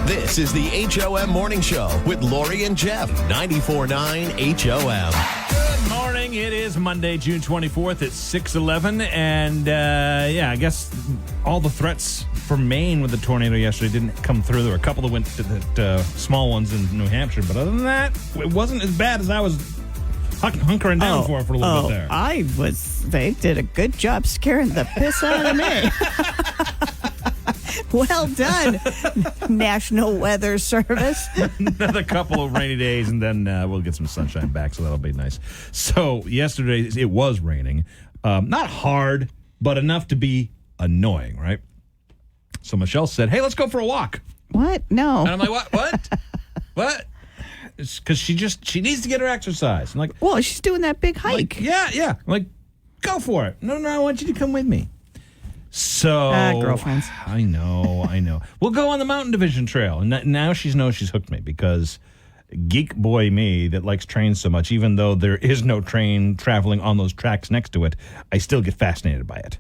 This is the HOM Morning Show with Lori and Jeff. 94.9 HOM. Good morning. It is Monday, June 24th. It's 6:11. And, I guess all the threats from Maine with the tornado yesterday didn't come through. There were a couple that went to small ones in New Hampshire. But other than that, it wasn't as bad as I was hunkering down for a little bit there. They did a good job scaring the piss out of me. Well done, National Weather Service. Another couple of rainy days, and then we'll get some sunshine back, so that'll be nice. So yesterday, it was raining. Not hard, but enough to be annoying, right? So Michelle said, hey, let's go for a walk. What? No. And I'm like, what? It's because she needs to get her exercise. I'm like, well, she's doing that big hike. Like, yeah. I'm like, go for it. No, I want you to come with me. So girlfriends. I know. We'll go on the Mountain Division Trail. And now she knows she's hooked me because geek boy me that likes trains so much, even though there is no train traveling on those tracks next to it, I still get fascinated by it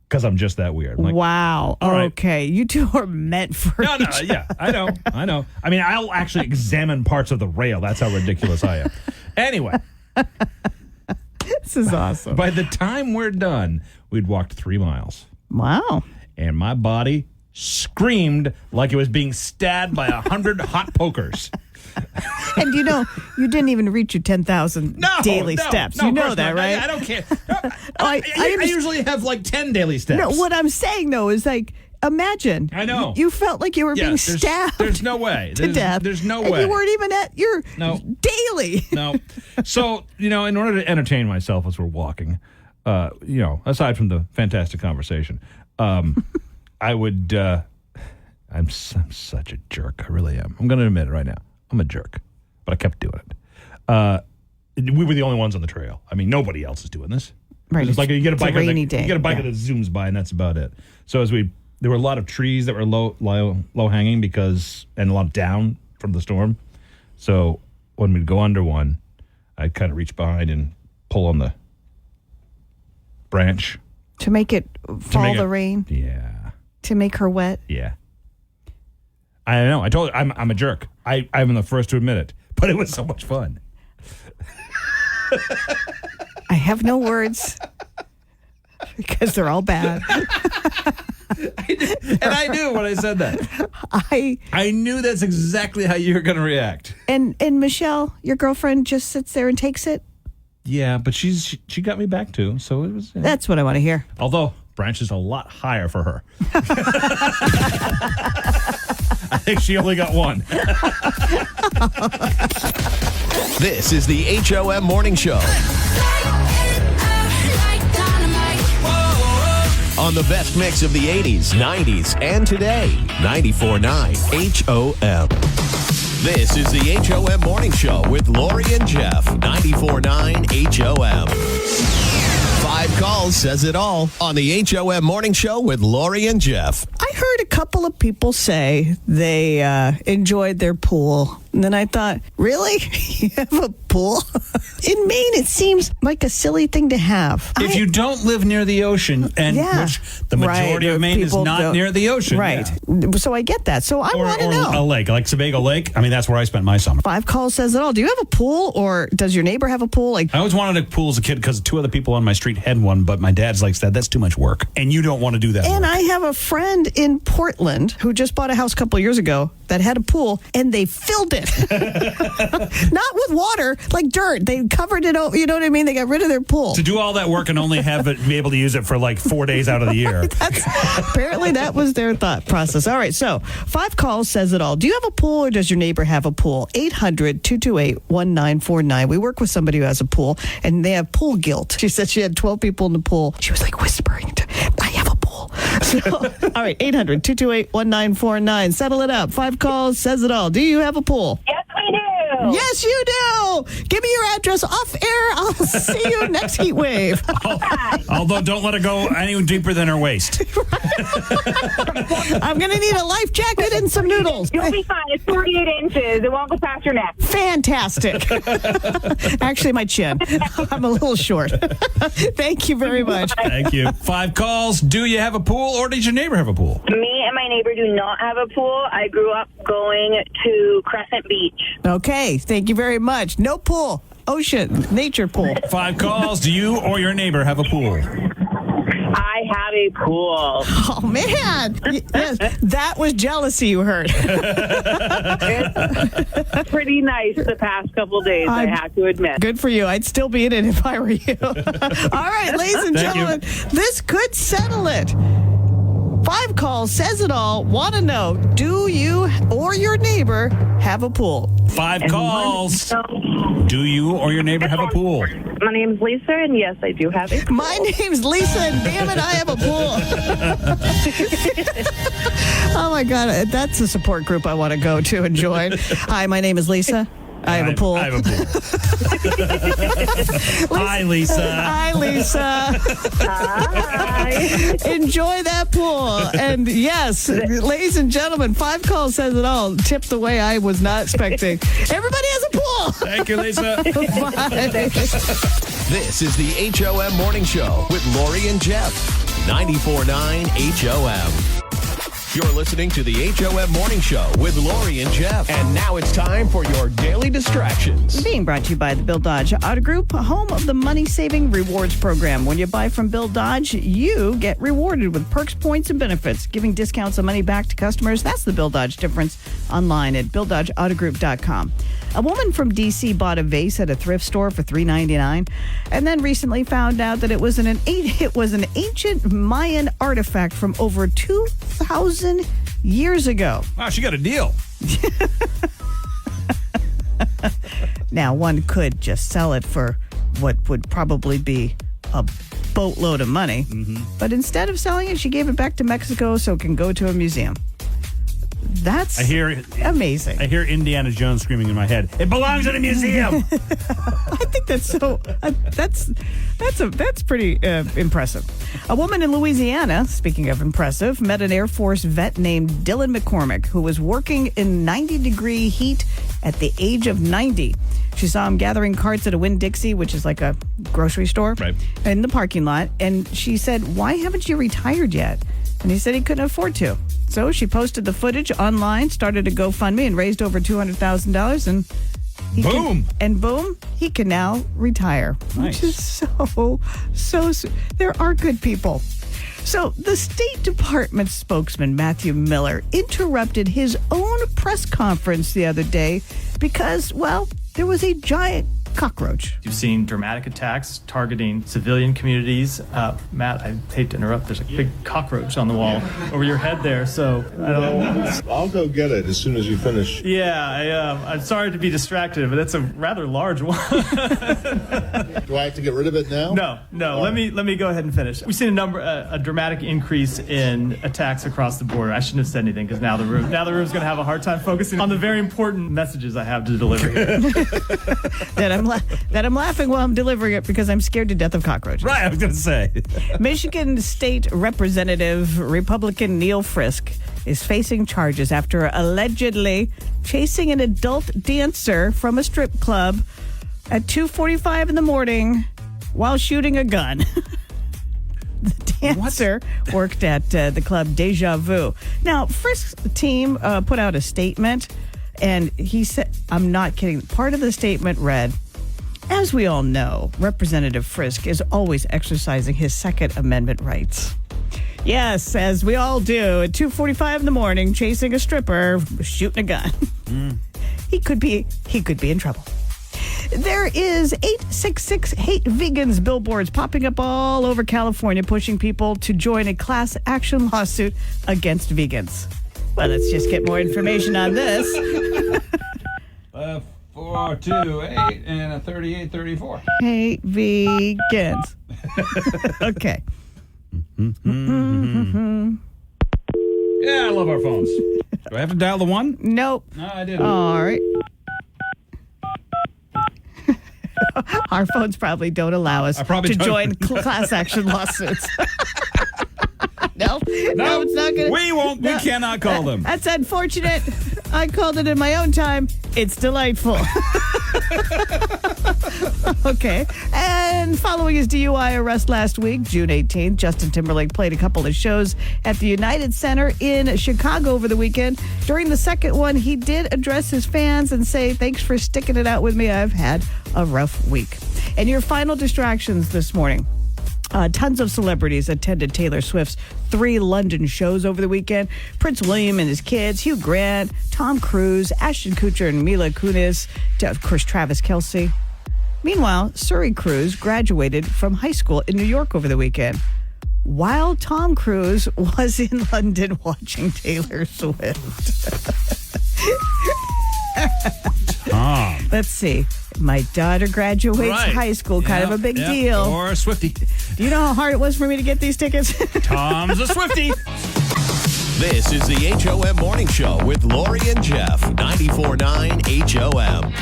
because I'm just that weird. I'm like, wow. Okay. You two are meant for each other. Yeah, I know. I mean, I'll actually examine parts of the rail. That's how ridiculous I am. Anyway. This is awesome. By the time we're done, we'd walked 3 miles. Wow. And my body screamed like it was being stabbed by 100 hot pokers. And you didn't even reach your 10,000 daily steps. No, you know that, right? I don't care. I usually have like 10 daily steps. No, what I'm saying, though, is like, imagine. I know. You felt like you were being stabbed. There's no way. To death. There's no and way. You weren't even at your daily. No. So, in order to entertain myself as we're walking, aside from the fantastic conversation, I would, I'm such a jerk. I really am. I'm going to admit it right now. I'm a jerk. But I kept doing it. We were the only ones on the trail. I mean, nobody else is doing this. Right. It's like you get a biker day. that zooms by, and that's about it. So there were a lot of trees that were low hanging and a lot down from the storm. So when we'd go under one, I'd kind of reach behind and pull on the branch. To make it fall the rain? Yeah. To make her wet? Yeah. I don't know. I told her I'm a jerk. I'm the first to admit it. But it was so much fun. I have no words because they're all bad. And I knew when I said that. I knew that's exactly how you were going to react. And Michelle, your girlfriend, just sits there and takes it? Yeah, but she got me back too, so it was... That's what I want to hear. Although, branch is a lot higher for her. I think she only got one. This is the HOM Morning Show. On the best mix of the 80s, 90s, and today. 94.9 HOM. This is the HOM Morning Show with Lori and Jeff. 94.9 HOM. 5 calls says it all on the HOM Morning Show with Lori and Jeff. I heard a couple of people say they enjoyed their pool. And then I thought, really? You have a pool? In Maine, it seems like a silly thing to have. If you don't live near the ocean, which the majority of Maine is not near the ocean. Right. Yeah. So I get that. So I want to know. A lake, like Sebago Lake. I mean, that's where I spent my summer. 5 calls says it all. Do you have a pool, or does your neighbor have a pool? I always wanted a pool as a kid because 2 other people on my street had one, but my dad's like, that's too much work. And you don't want to do that. And work. I have a friend in Portland who just bought a house a couple of years ago that had a pool, and they filled it. Not with water, like dirt. They covered it over. You know what I mean? They got rid of their pool. To do all that work and only be able to use it for like 4 days out of the year. Apparently, that was their thought process. All right, so 5 calls says it all. Do you have a pool, or does your neighbor have a pool? 800-228-1949. We work with somebody who has a pool, and they have pool guilt. She said she had 12 people in the pool. She was like whispering, I have a pool. So, all right, 800-228-1949. Settle it up. 5 calls says it all. Do you have a pool? Yes, we do. Yes, you do. Give me your address off air. I'll see you next heat wave. Although, don't let it go any deeper than her waist. I'm going to need a life jacket and some noodles. You'll be fine. It's 48 inches. It won't go past your neck. Fantastic. Actually, my chin. I'm a little short. Thank you very much. Thank you. 5 calls. Do you have a pool, or does your neighbor have a pool? Me and my neighbor do not have a pool. I grew up going to Crescent Beach. Okay, thank you very much. No pool. Ocean, nature pool. 5 calls. Do you or your neighbor have a pool? I have a pool. Oh, man. Yes, that was jealousy you heard. It's pretty nice the past couple days, I have to admit. Good for you. I'd still be in it if I were you. All right, ladies and gentlemen, this could settle it. 5 calls says it all. Want to know, do you or your neighbor have a pool? 5 calls. Do you or your neighbor have a pool? My name's Lisa, and yes, I do have a pool. My name's Lisa, and damn it, I have a pool. Oh, my God. That's a support group I want to go to and join. Hi, my name is Lisa. I have a pool. I have a pool. Hi, Lisa. Hi, Lisa. Hi. Enjoy that pool. And yes, ladies and gentlemen, 5 calls says it all. Tipped the way I was not expecting. Everybody has a pool. Thank you, Lisa. Bye. This is the HOM Morning Show with Lori and Jeff. 94.9 HOM. You're listening to the HOM Morning Show with Lori and Jeff. And now it's time for your daily distractions. Being brought to you by the Bill Dodge Auto Group, home of the money-saving rewards program. When you buy from Bill Dodge, you get rewarded with perks, points, and benefits. Giving discounts and money back to customers, that's the Bill Dodge difference. Online at BillDodgeAutoGroup.com. A woman from D.C. bought a vase at a thrift store for $3.99 and then recently found out that it was an ancient Mayan artifact from over 2,000 years ago. Wow, she got a deal. Now, one could just sell it for what would probably be a boatload of money. But instead of selling it, she gave it back to Mexico so it can go to a museum. That's amazing. I hear Indiana Jones screaming in my head. It belongs in a museum. I think that's so. That's pretty impressive. A woman in Louisiana, speaking of impressive, met an Air Force vet named Dylan McCormick, who was working in 90-degree heat at the age of 90. She saw him gathering carts at a Winn-Dixie, which is like a grocery store, right, in the parking lot. And she said, "Why haven't you retired yet?" And he said he couldn't afford to. So she posted the footage online, started a GoFundMe, and raised over $200,000. And boom, he can now retire. Nice. Which is so. There are good people. So the State Department spokesman, Matthew Miller, interrupted his own press conference the other day because, well, there was a giant cockroach. You've seen dramatic attacks targeting civilian communities. Matt, I hate to interrupt. There's a big cockroach on the wall over your head there. So I don't know. I'll go get it as soon as you finish. Yeah, I'm sorry to be distracted, but that's a rather large one. Do I have to get rid of it now? No. Let me go ahead and finish. We've seen a dramatic increase in attacks across the border. I shouldn't have said anything because now the room's going to have a hard time focusing on the very important messages I have to deliver here. That I'm laughing while I'm delivering it because I'm scared to death of cockroaches. Right, I was going to say. Michigan State Representative Republican Neil Frisk is facing charges after allegedly chasing an adult dancer from a strip club at 2:45 in the morning while shooting a gun. The dancer worked at the club Deja Vu. Now, Frisk's team put out a statement, and he said, I'm not kidding, part of the statement read, "As we all know, Representative Frisk is always exercising his Second Amendment rights." Yes, as we all do, at 2:45 in the morning, chasing a stripper, shooting a gun. He could be in trouble. There is 866 Hate Vegans billboards popping up all over California, pushing people to join a class action lawsuit against vegans. Well, let's just get more information on this. 428 and a 3834. Hate vegans. Okay. Yeah, I love our phones. Do I have to dial the 1? Nope. No, I didn't. All right. Our phones probably don't allow us to join class action lawsuits. No, it's not going to. We won't. We cannot call them. That's unfortunate. I called it in my own time. It's delightful. Okay. And following his DUI arrest last week, June 18th, Justin Timberlake played a couple of shows at the United Center in Chicago over the weekend. During the second one, he did address his fans and say, "Thanks for sticking it out with me. I've had a rough week." And your final distractions this morning. Tons of celebrities attended Taylor Swift's 3 London shows over the weekend. Prince William and his kids, Hugh Grant, Tom Cruise, Ashton Kutcher and Mila Kunis, of course, Travis Kelce. Meanwhile, Suri Cruise graduated from high school in New York over the weekend, while Tom Cruise was in London watching Taylor Swift. Tom. Let's see. My daughter graduates high school, kind of a big deal. Or a Swiftie. Do you know how hard it was for me to get these tickets? Tom's a Swiftie. This is the HOM Morning Show with Lori and Jeff. 94.9 HOM.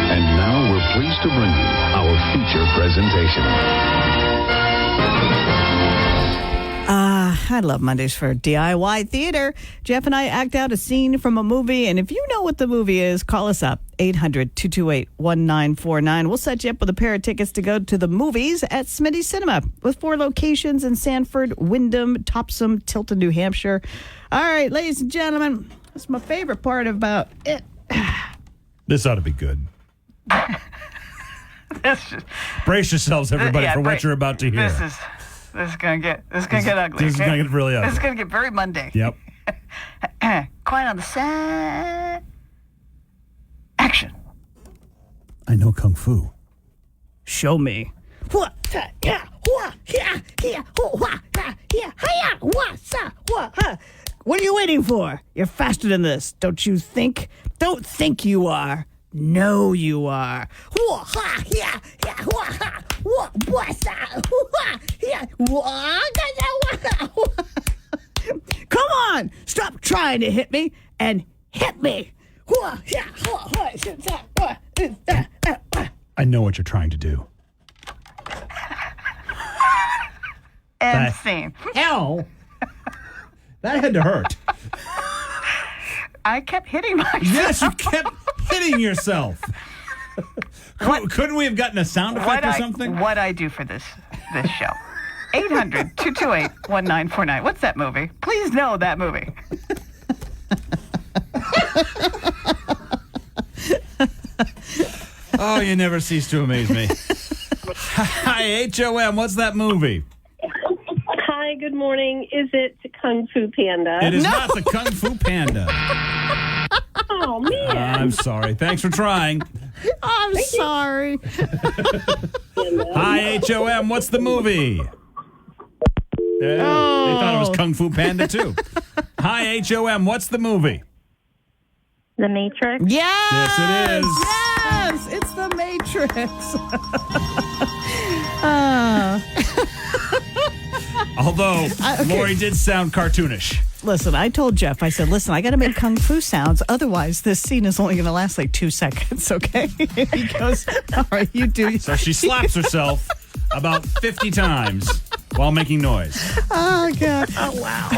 And now we're pleased to bring you our feature presentation. I love Mondays for DIY theater. Jeff and I act out a scene from a movie, and if you know what the movie is, call us up, 800-228-1949. We'll set you up with a pair of tickets to go to the movies at Smitty Cinema with 4 locations in Sanford, Wyndham, Topsom, Tilton, New Hampshire. All right, ladies and gentlemen, that's my favorite part about it. This ought to be good. Brace yourselves, everybody, for what you're about to hear. This is gonna get ugly. This is gonna get really ugly. This is gonna get very Monday. Yep. Quiet on the set. Action. I know Kung Fu. Show me. What are you waiting for? You're faster than this. Don't you think? Don't think you are. Know you are. Come on! Stop trying to hit me and hit me. I know what you're trying to do. End scene. Hell! That had to hurt. I kept hitting myself. Yes, you kept hitting yourself. Couldn't we have gotten a sound effect or something? What I do for this show. 800-228-1949. What's that movie? Please know that movie. Oh, you never cease to amaze me. Hi, HOM. What's that movie? Hi, good morning. Is it Kung Fu Panda? It is not the Kung Fu Panda. Oh, man. I'm sorry. Thanks for trying. I'm sorry. Hi, HOM. What's the movie? They thought it was Kung Fu Panda, too. Hi, HOM. What's the movie? The Matrix? Yes! Yes, it is. Yes! It's The Matrix. Although, Lori did sound cartoonish. Listen, I told Jeff, I said, listen, I got to make Kung Fu sounds. Otherwise, this scene is only going to last like 2 seconds, okay? He goes, all right, you do. So she slaps herself about 50 times while making noise. Oh, God. Oh, wow.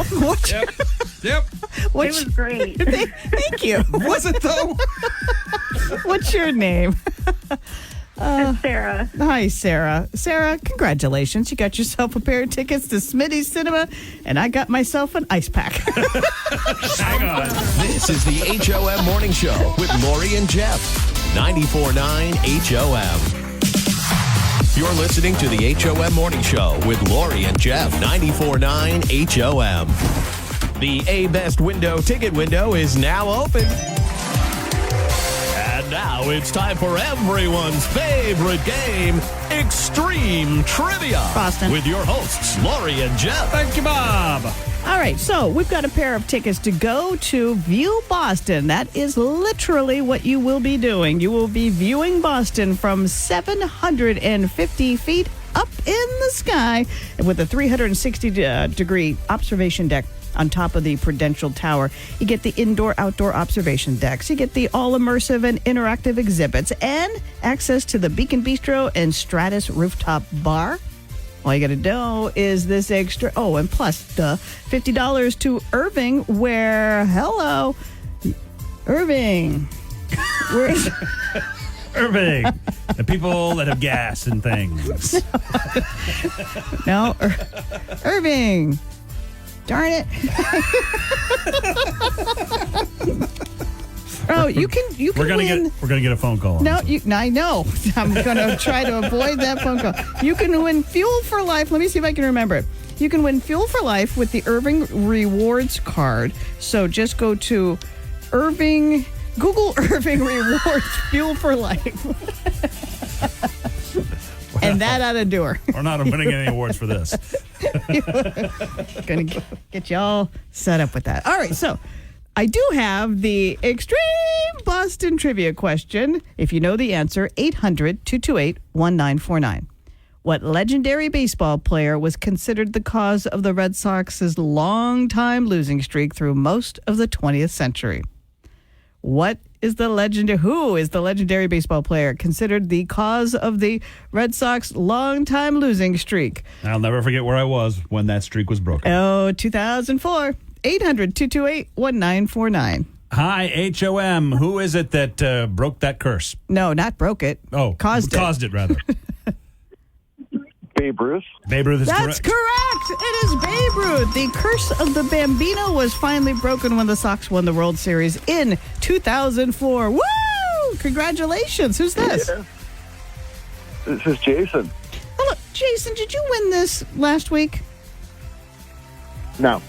Yep. It was great. Thank you. Was it, though? What's your name? Sarah. Hi, Sarah. Sarah, congratulations. You got yourself a pair of tickets to Smitty's Cinema, and I got myself an ice pack. Hang on. This is the HOM Morning Show with Lori and Jeff. 94.9 HOM. You're listening to the HOM Morning Show with Lori and Jeff. 94.9 HOM. The A-Best Window ticket window is now open. And now it's time for everyone's favorite game, Extreme Trivia. Boston. With your hosts, Lori and Jeff. Thank you, Bob. All right, so we've got a pair of tickets to go to View Boston. That is literally what you will be doing. You will be viewing Boston from 750 feet up in the sky with a 360-degree observation deck on top of the Prudential Tower. You get the indoor-outdoor observation decks. You get the all-immersive and interactive exhibits and access to the Beacon Bistro and Stratus Rooftop Bar. All you got to know is this extra... Oh, and plus the $50 to Irving, where... Hello, Irving. Where's... Irving. The people that have gas and things. No, Irving. Darn it. Oh, you can We're gonna win. get a phone call. No, I know. I'm going to try to avoid that phone call. You can win Fuel for Life. Let me see if I can remember it. You can win Fuel for Life with the Irving Rewards card. So just go to Irving, Google Irving Rewards Fuel for Life. And that ought to do her. We're not winning any awards for this. Going to get you all set up with that. All right, so I do have the Extreme Boston Trivia question. If you know the answer, 800-228-1949. What legendary baseball player was considered the cause of the Red Sox's long-time losing streak through most of the 20th century? Who is the legendary baseball player considered the cause of the Red Sox long-time losing streak? I'll never forget where I was when that streak was broken. Oh, 2004. 800-228-1949. Hi, HOM. Who is it that broke that curse? No, not broke it. Oh, caused it, rather. Babe Ruth. Babe Ruth is That's correct. It is Babe Ruth. The curse of the Bambino was finally broken when the Sox won the World Series in 2004. Woo! Congratulations. Who's this? Yeah. This is Jason. Hello, Jason. Did you win this last week? No.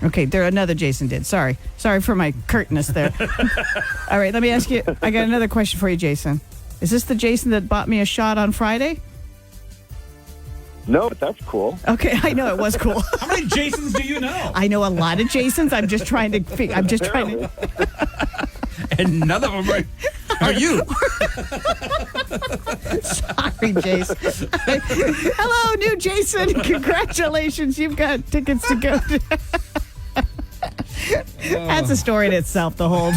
Okay, another Jason did. Sorry for my curtness there. All right, let me ask you. I got another question for you, Jason. Is this the Jason that bought me a shot on Friday? No, but that's cool. Okay, I know it was cool. How many Jasons do you know? I know a lot of Jasons. I'm just trying to. And none of them are you. Sorry, Jason. Hello, new Jason. Congratulations, you've got tickets to go. That's a story in itself, the whole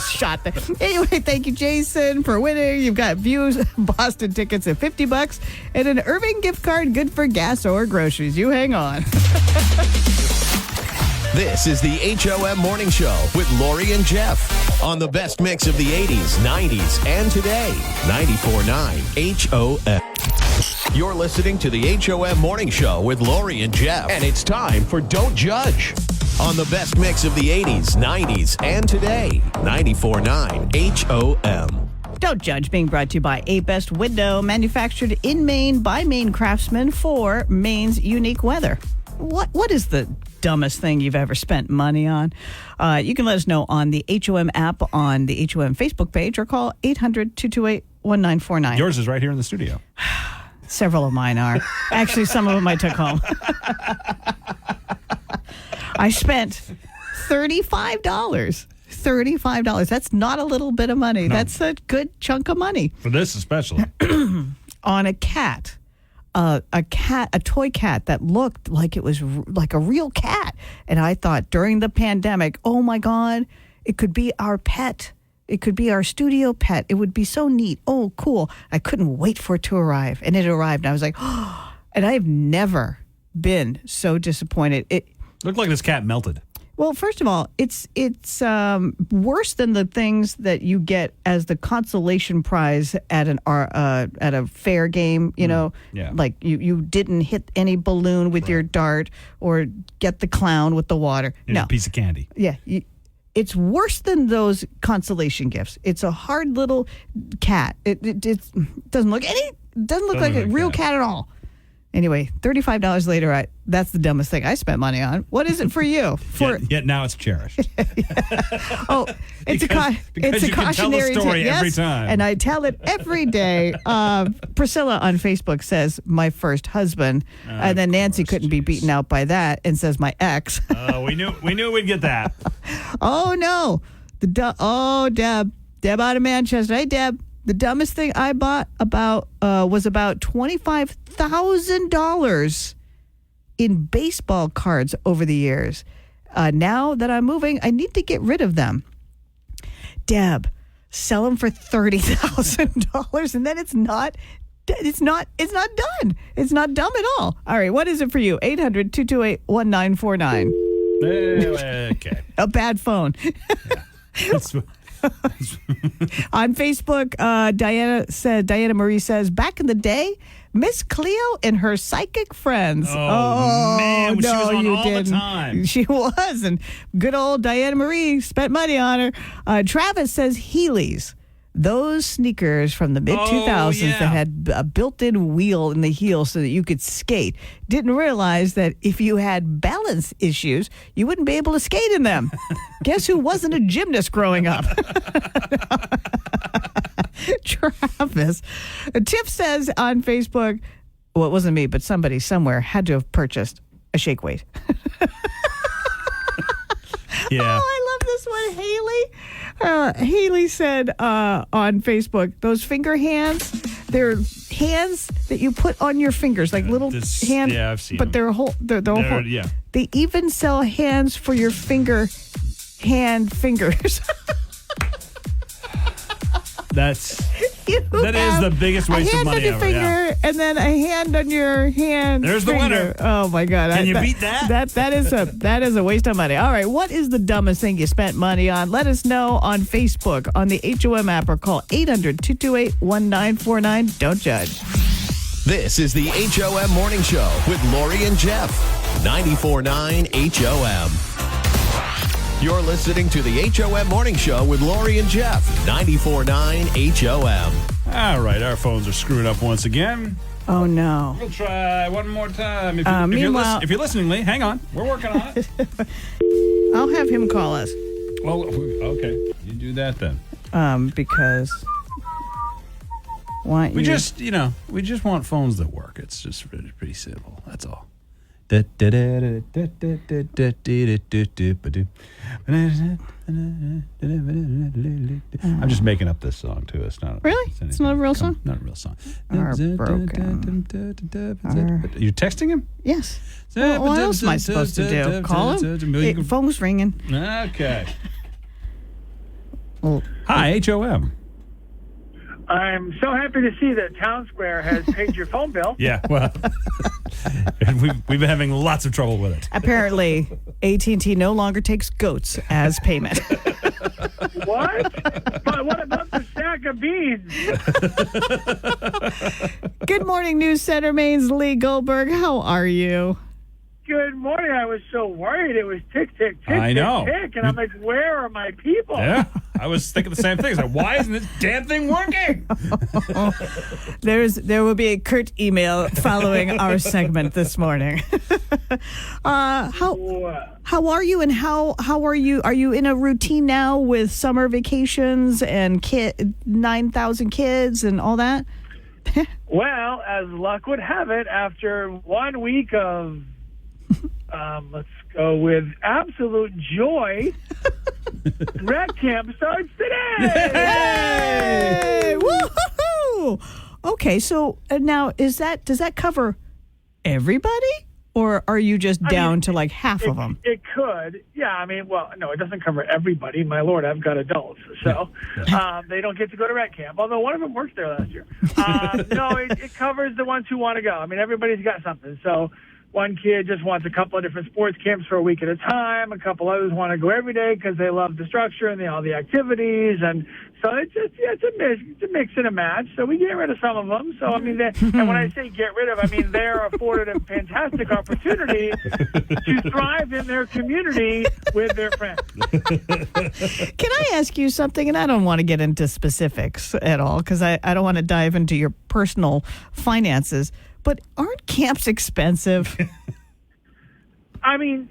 shot there. Anyway, thank you, Jason, for winning. You've got Views Boston tickets at $50 and an Irving gift card good for gas or groceries. You hang on. This is the HOM Morning Show with Lori and Jeff on the best mix of the 80s, 90s, and today. 94.9 HOM. You're listening to the HOM Morning Show with Lori and Jeff, and it's time for Don't Judge on the best mix of the 80s, 90s, and today. 94.9 HOM. Don't Judge, being brought to you by A Best Window, manufactured in Maine by Maine craftsmen for Maine's unique weather. What is the dumbest thing you've ever spent money on? You can let us know on the HOM app, on the HOM Facebook page, or call 800-228-1949. Yours is right here in the studio. Several of mine are. Actually, some of them I took home. I spent $35. $35. That's not a little bit of money. No. That's a good chunk of money. For this especially. On a cat. A toy cat that looked like it was like a real cat. And I thought during the pandemic, oh my God, it could be our pet. It could be our studio pet. It would be so neat. Oh, cool. I couldn't wait for it to arrive. And it arrived. And I was like, oh, and I have never been so disappointed. It looked like this cat melted. Well, first of all, it's worse than the things that you get as the consolation prize at a fair game. You know, yeah. Like you didn't hit any balloon with your dart or get the clown with the water. Here's a piece of candy. Yeah, it's worse than those consolation gifts. It's a hard little cat. It doesn't look like a real cat at all. Anyway, $35 later, that's the dumbest thing I spent money on. What is it for you? Yet now it's cherished. Oh, it's because a you can tell the cautionary story tale. every Yes, time. and I tell it every day. Priscilla on Facebook says my first husband, and then Nancy couldn't be beaten out by that and says my ex. We knew we'd get that. Oh no, Deb out of Manchester. Hey Deb. The dumbest thing I bought was about $25,000 in baseball cards over the years. Now that I'm moving, I need to get rid of them. Deb, sell them for $30,000, and then it's not done. It's not dumb at all. All right, what is it for you? 800-228-1949. Okay. A bad phone. Yeah. On Facebook, Diana Marie says, back in the day, Miss Cleo and her psychic friends. Oh man, she was on you all didn't. the time. She was, and good old Diana Marie spent money on her. Travis says Heelys. Those sneakers from the mid-2000s that had a built-in wheel in the heel so that you could skate. Didn't realize that if you had balance issues, you wouldn't be able to skate in them. Guess who wasn't a gymnast growing up? Travis. Tiff says on Facebook, well, it wasn't me, but somebody somewhere had to have purchased a shake weight. Yeah. Oh, I love this one, Haley. Haley said on Facebook, those finger hands, they're hands that you put on your fingers, like little hands. Yeah, I've seen but them. they're whole. Yeah. They even sell hands for your fingers. That is the biggest waste of money a hand on your ever. finger, Yeah. and then a hand on your hand. There's the finger. winner. Oh my God! Can you beat that? That is a waste of money. All right, what is the dumbest thing you spent money on? Let us know on Facebook, on the HOM app, or call 800-228-1949. Don't judge. This is the HOM Morning Show with Lori and Jeff. 94.9 HOM. You're listening to the HOM Morning Show with Lori and Jeff. 94.9 HOM. All right, our phones are screwing up once again. Oh, no. We'll try one more time. If Meanwhile, you're listening, Lee, hang on. We're working on it. I'll have him call us. Well, okay. You do that then. Because we just want phones that work. It's just pretty simple. That's all. I'm just making up this song too. It's not really. It's not a real song. Not a real song. Are broken. You're texting him? Yes. Well, what else am I supposed to do? Call him? Hey, phone's ringing. Okay. Well, hi, HOM. I'm so happy to see that Town Square has paid your phone bill. Yeah, well, we've been having lots of trouble with it. Apparently, AT&T no longer takes goats as payment. What? But what about the sack of beans? Good morning, News Center, Maine's Lee Goldberg. How are you? Good morning. I was so worried. It was tick, tick, tick, I know. tick, tick. And I'm like, where are my people? Yeah, I was thinking the same thing. Like, why isn't this damn thing working? There will be a curt email following our segment this morning. How are you, and how are you? Are you in a routine now with summer vacations and 9,000 kids and all that? Well, as luck would have it, after 1 week of let's go with absolute joy, rec camp starts today. Hey! Woo-hoo-hoo! Okay, so now does that cover everybody, or are you just down to like half of them? It could. Yeah, I mean, well, no, it doesn't cover everybody. My Lord, I've got adults, so they don't get to go to rec camp, although one of them worked there last year. No, it covers the ones who want to go. I mean, everybody's got something, so one kid just wants a couple of different sports camps for a week at a time. A couple others want to go every day because they love the structure and all the activities. And so it's a mix and a match. So we get rid of some of them. So, I mean, and when I say get rid of, I mean they're afforded a fantastic opportunity to thrive in their community with their friends. Can I ask you something? And I don't want to get into specifics at all because I don't want to dive into your personal finances. But aren't camps expensive? I mean,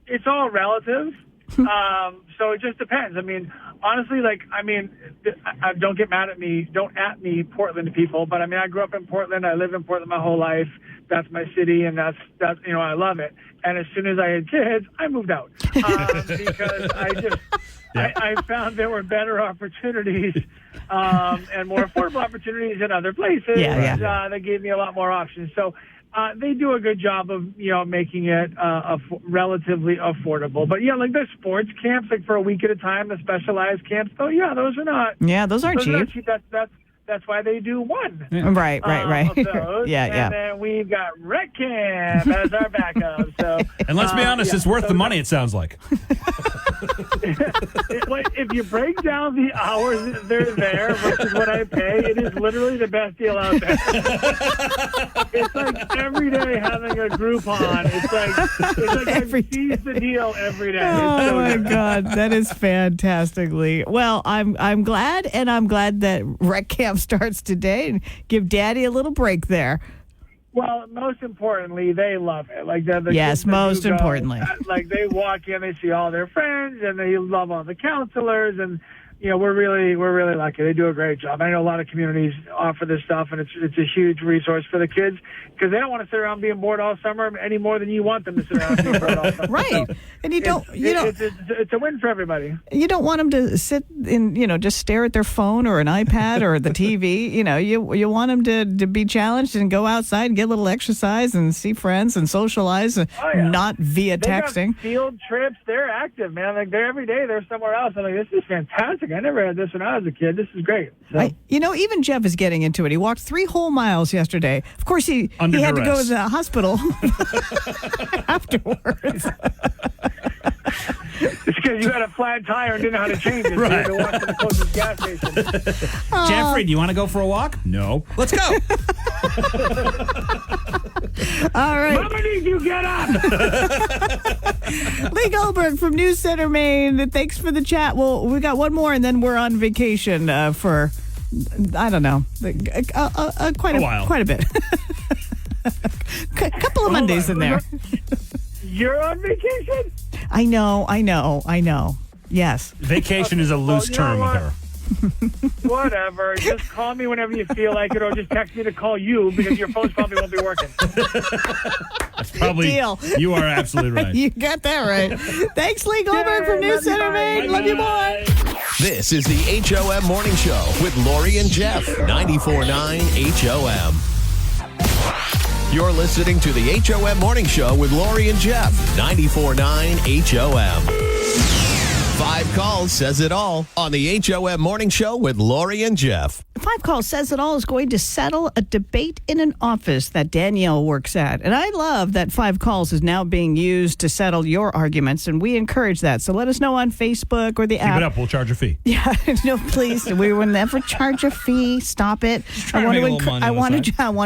it's all relative. So it just depends. I mean, honestly, don't get mad at me. Don't at me, Portland people. But I mean, I grew up in Portland. I lived in Portland my whole life. That's my city, and that's I love it. And as soon as I had kids, I moved out because I found there were better opportunities and more affordable opportunities in other places. Yeah. That gave me a lot more options. So they do a good job of, making it relatively affordable. But, like the sports camps, like for a week at a time, the specialized camps, those are not. Yeah, those aren't cheap. That's why they do one. Yeah. Right. Of those. Yeah. And then we've got Rec Camp as our backup. So, and let's be honest, it's worth the money, it sounds like. If you break down the hours that they're there versus what I pay, it is literally the best deal out there. It's like every day having a Groupon. It's like Every I seize the deal every day. Oh my God, that is fantastically. Well, I'm glad, and I'm glad that Rec Camp starts today, and give Daddy a little break there. Well, most importantly, they love it. Like the yes, kids that most do go, importantly. Like they walk in, they see all their friends, and they love all the counselors, and we're really lucky. They do a great job. I know a lot of communities offer this stuff, and it's a huge resource for the kids because they don't want to sit around being bored all summer any more than you want them to sit around being bored all summer. Right, So and it's a win for everybody. You don't want them to sit in, just stare at their phone or an iPad or the TV. You want them to be challenged and go outside and get a little exercise and see friends and socialize, not via texting. Got field trips. They're active, man. Like they're every day. They're somewhere else. I'm like, this is fantastic. I never had this when I was a kid. This is great. So. Even Jeff is getting into it. He walked 3 whole miles yesterday. Of course, he had to go to the hospital afterwards. It's because you had a flat tire and didn't know how to change it. Right. So you had to walk to the closest gas station. Jeffrey, do you want to go for a walk? No. Let's go. All right. Mama needs you get up. Lee Goldberg from News Center, Maine. Thanks for the chat. Well, we got one more, and then we're on vacation for, I don't know, quite a while. Quite a bit. A couple of Mondays in there. You're on vacation? I know. Yes. Vacation is a loose term with her. Whatever. Just call me whenever you feel like it, or just text me to call you because your phone probably won't be working. That's probably deal. You are absolutely right. You got that right. Thanks, Lee Goldberg from News Center, Maine. Love you, boy. This is the HOM Morning Show with Lori and Jeff. 94.9 HOM. You're listening to the HOM Morning Show with Lori and Jeff. 94.9 HOM. 5 calls says it all on the HOM Morning Show with Lori and Jeff. 5 calls says it all is going to settle a debate in an office that Danielle works at. And I love that 5 calls is now being used to settle your arguments, and we encourage that. So let us know on Facebook or the app. Keep it up. We'll charge a fee. Yeah, no, please. We will never charge a fee. Stop it. I want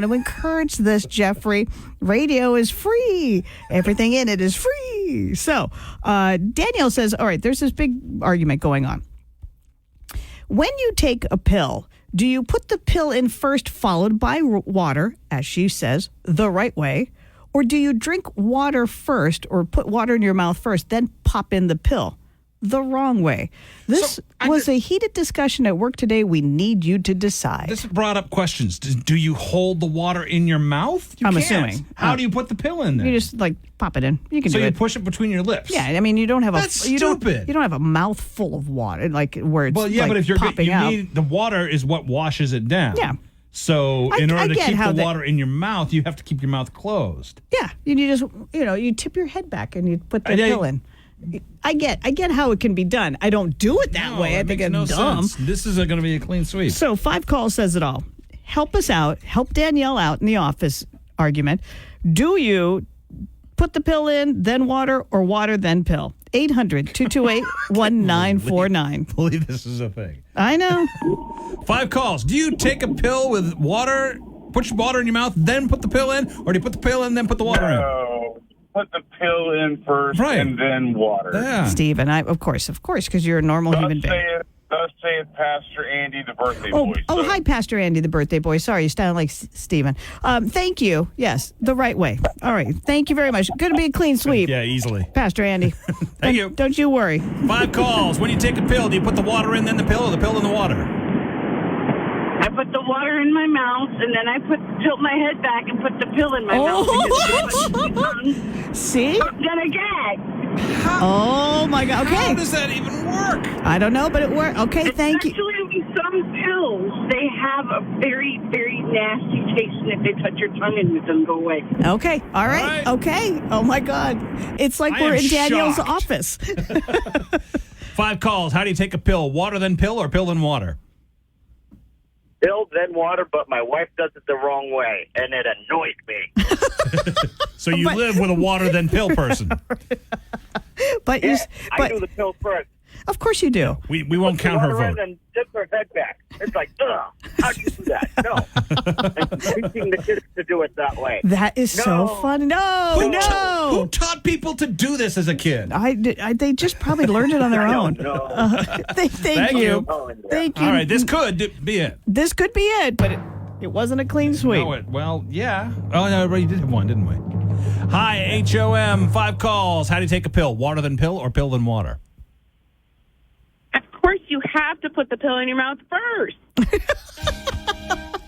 to encourage this, Jeffrey. Radio is free. Everything in it is free. So Danielle says, all right, there's this big argument going on. When you take a pill, do you put the pill in first followed by water, as she says, the right way? Or do you drink water first or put water in your mouth first, then pop in the pill? The wrong way. This was a heated discussion at work today. We need you to decide. This brought up questions. Do you hold the water in your mouth? I'm assuming. How do you put the pill in there? You just pop it in. You can do it. So you push it between your lips. Yeah, I mean you don't have That's you stupid. don't have a mouthful of water where it's but if you're popping out. need the water is what washes it down. Yeah. So in order to keep the water in your mouth, you have to keep your mouth closed. Yeah, you just you tip your head back and you put the pill in. I get how it can be done. I don't do it that way. I think it's dumb. Sense. This is going to be a clean sweep. So 5 calls says it all. Help us out. Help Danielle out in the office argument. Do you put the pill in, then water, or water, then pill? 800-228-1949. Believe this is a thing. I know. 5 calls. Do you take a pill with water, put your water in your mouth, then put the pill in? Or do you put the pill in, then put the water in? Put the pill in first and then water. Yeah. Steve, and I, of course, because you're a normal human being. Thus saith Pastor Andy, the birthday boy. Oh, hi, Pastor Andy, the birthday boy. Sorry, you sound like Stephen. Thank you. Yes, the right way. All right. Thank you very much. Going to be a clean sweep. Yeah, easily. Pastor Andy. Thank you. Don't you worry. 5 calls. When you take a pill, do you put the water in, then the pill, or the pill in the water? I put the water in my mouth, and then I tilt my head back and put the pill in my mouth. See? I'm gonna gag. Oh my God! Okay. How does that even work? I don't know, but it worked. Okay, thank you. Actually some pills, they have a very, very nasty taste, and if they touch your tongue, and it doesn't go away. Okay. All right. Okay. Oh, my God. It's like we're in Danielle's office. 5 calls. How do you take a pill? Water then pill or pill then water? Pill, then water, but my wife does it the wrong way, and it annoys me. So you live with a water then pill person. But I do the pill first. Of course you do. We won't count her Water in vote. and tip her head back. It's like, ugh, how'd you do that? No. And teaching the kids to do it that way. That is so fun. No, Who taught people to do this as a kid? They just probably learned it on their own. Thank you. Thank you. All right, this could be it. This could be it, but it wasn't a clean sweep. Well, yeah. Oh, no, we did have one, didn't we? Hi, HOM, 5 calls. How do you take a pill? Water then pill or pill then water? Of course, you have to put the pill in your mouth first.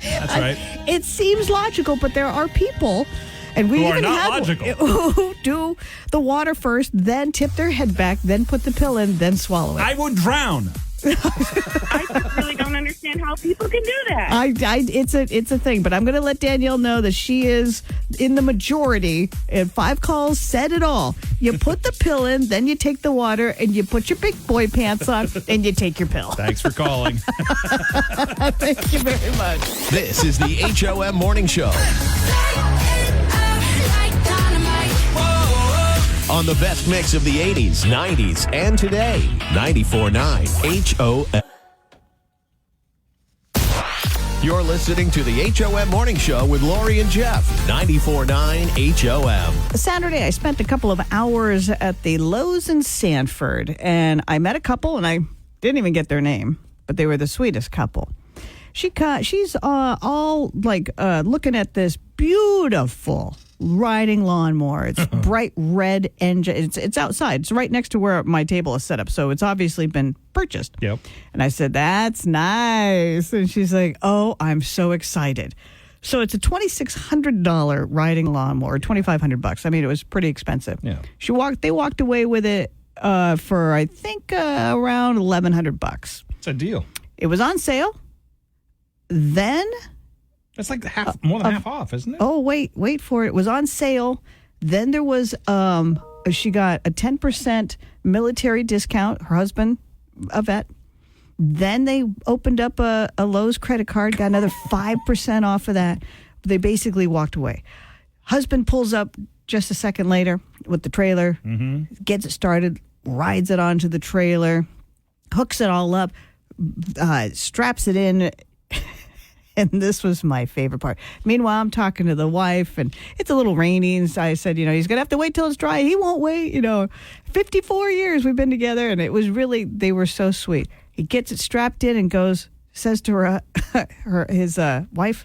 That's right. It seems logical, but there are people, and we Who are even not have logical. who do the water first, then tip their head back, then put the pill in, then swallow it. I would drown. I really don't understand how people can do that. It's a thing, but I'm going to let Danielle know that she is in the majority. And 5 calls said it all. You put the pill in, then you take the water, and you put your big boy pants on, and you take your pill. Thanks for calling. Thank you very much. This is the HOM Morning Show. On the best mix of the 80s, 90s, and today. 94.9 HOM. You're listening to the HOM Morning Show with Lori and Jeff. 94.9 HOM. Saturday, I spent a couple of hours at the Lowe's in Sanford, and I met a couple, and I didn't even get their name, but they were the sweetest couple. She's all like looking at this beautiful riding lawnmower. It's bright red engine. It's outside. It's right next to where my table is set up, so it's obviously been purchased. Yep. And I said, "That's nice." And she's like, "Oh, I'm so excited." So it's a $2,600 riding lawnmower, $2,500. I mean, it was pretty expensive. Yeah. They walked away with it for I think around $1,100. It's a deal. It was on sale. Then That's like more than half off, isn't it? Oh, wait for it. It was on sale. Then there was she got a 10% military discount. Her husband, a vet. Then they opened up a Lowe's credit card, got another 5% off of that. They basically walked away. Husband pulls up just a second later with the trailer, gets it started, rides it onto the trailer, hooks it all up, straps it in. And this was my favorite part. Meanwhile, I'm talking to the wife, and it's a little rainy. And I said, he's going to have to wait till it's dry. He won't wait. 54 years we've been together, and it was really, they were so sweet. He gets it strapped in and says to his wife,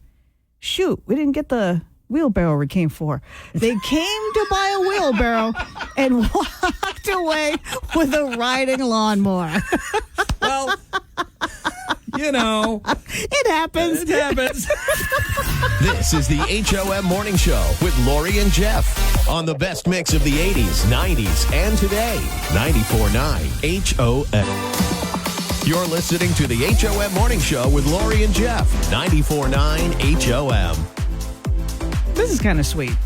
"Shoot, we didn't get the wheelbarrow we came for." They came to buy a wheelbarrow and walked away with a riding lawnmower. Well, it happens. It happens. This is the HOM Morning Show with Lori and Jeff on the best mix of the 80s, 90s, and today. 94.9 HOM. You're listening to the HOM Morning Show with Lori and Jeff. 94.9 HOM. This is kind of sweet.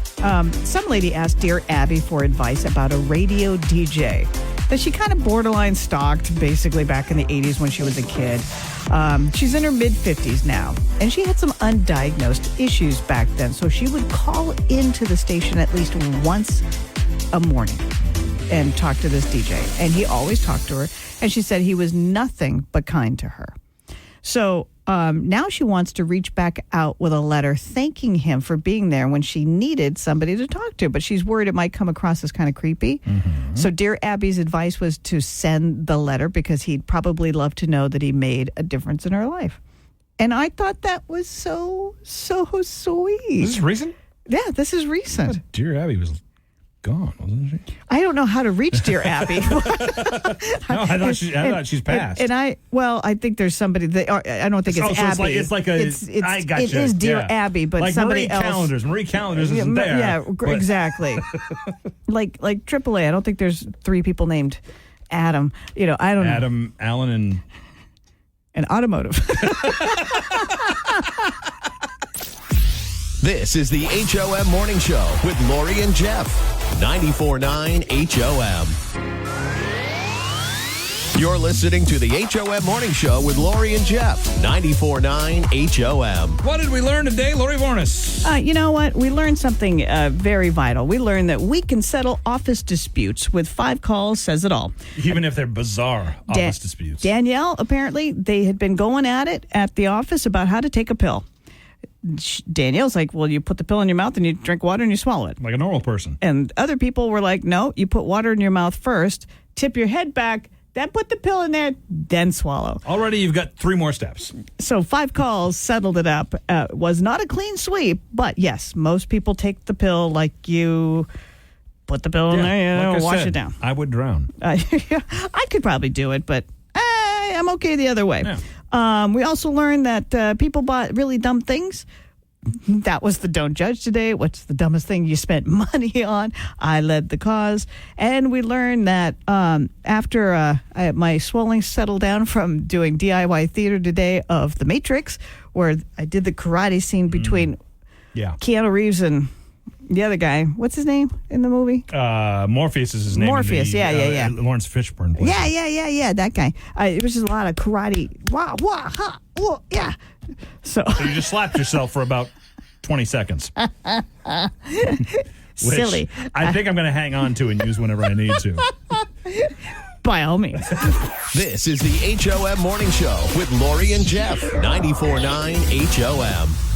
Some lady asked Dear Abby for advice about a radio DJ that she kind of borderline stalked basically back in the 80s when she was a kid. She's in her mid-50s now, and she had some undiagnosed issues back then, so she would call into the station at least once a morning and talk to this DJ, and he always talked to her, and she said he was nothing but kind to her. So now she wants to reach back out with a letter thanking him for being there when she needed somebody to talk to, but she's worried it might come across as kind of creepy. So Dear Abby's advice was to send the letter because he'd probably love to know that he made a difference in her life. And I thought that was so sweet. Is this recent? Yeah, this is recent. Dear Abby was gone, wasn't she? I don't know how to reach Dear Abby. No, I thought she's passed. And I think there's somebody that I don't think it's Abby. It's like I gotcha. It is Dear Abby, but like somebody Marie else. Marie Callender's isn't there. Yeah, exactly. like AAA. I don't think there's 3 people named Adam. I don't know. Adam, Alan, and and automotive. This is the HOM Morning Show with Lori and Jeff. 94.9 HOM. You're listening to the HOM Morning Show with Lori and Jeff. 94.9 HOM. What did we learn today, Lori Vornis? You know what? We learned something very vital. We learned that we can settle office disputes with 5 calls says it all. Even if they're bizarre office disputes. Danielle, apparently, they had been going at it at the office about how to take a pill. Danielle's like, well, you put the pill in your mouth and you drink water and you swallow it. Like a normal person. And other people were like, no, you put water in your mouth first, tip your head back, then put the pill in there, then swallow. Already you've got 3 more steps. So 5 calls settled it up. Was not a clean sweep, but yes, most people take the pill like you put the pill in there, like I wash said, it down. I would drown. I could probably do it, but I'm okay the other way. Yeah. We also learned that people bought really dumb things. That was the Don't Judge today. What's the dumbest thing you spent money on? I led the cause. And we learned that after my swelling settled down from doing DIY theater today of The Matrix, where I did the karate scene between Keanu Reeves and the other guy. What's his name in the movie? Morpheus is his name. Morpheus, yeah. Lawrence Fishburne plays him. Yeah, that guy. It was just a lot of karate. Wah, wah, ha, wah, yeah. So you just slapped yourself for about 20 seconds. Silly. I think I'm going to hang on to and use whenever I need to. By all means. This is the HOM Morning Show with Lori and Jeff. 94.9 HOM.